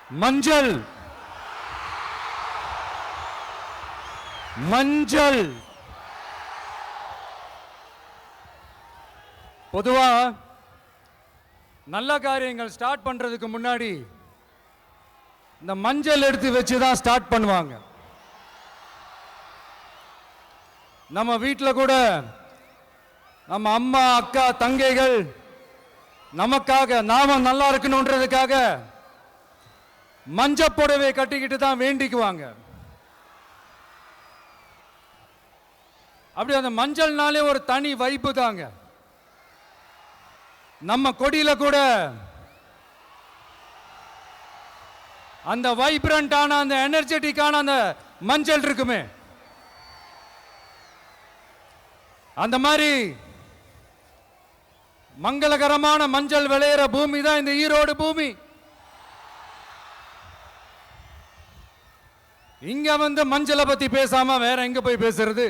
மஞ்சள் மஞ்சள் பொதுவா நல்ல காரியங்கள் ஸ்டார்ட் பண்றதுக்கு முன்னாடி இந்த மஞ்சள் எடுத்து வச்சு தான் ஸ்டார்ட் பண்ணுவாங்க. நம்ம வீட்டில் கூட நம்ம அம்மா அக்கா தங்கைகள் நமக்காக நாம நல்லா இருக்கணும்ன்றதுக்காக மஞ்சள் புடவை கட்டிக்கிட்டு தான் வேண்டிக்குவாங்க. அப்படி அந்த மஞ்சள்னாலே ஒரு தனி வைப்பு தாங்க. நம்ம கொடியில கூட அந்த வைப்ரண்டான அந்த எனர்ஜெட்டிக்கான அந்த மஞ்சள் இருக்குமே, அந்த மாதிரி மங்களகரமான மஞ்சள் விளையிற பூமி தான் இந்த ஈரோடு பூமி. இங்க வந்து மஞ்சளை பத்தி பேசாம வேற எங்க போய் பேசுறது?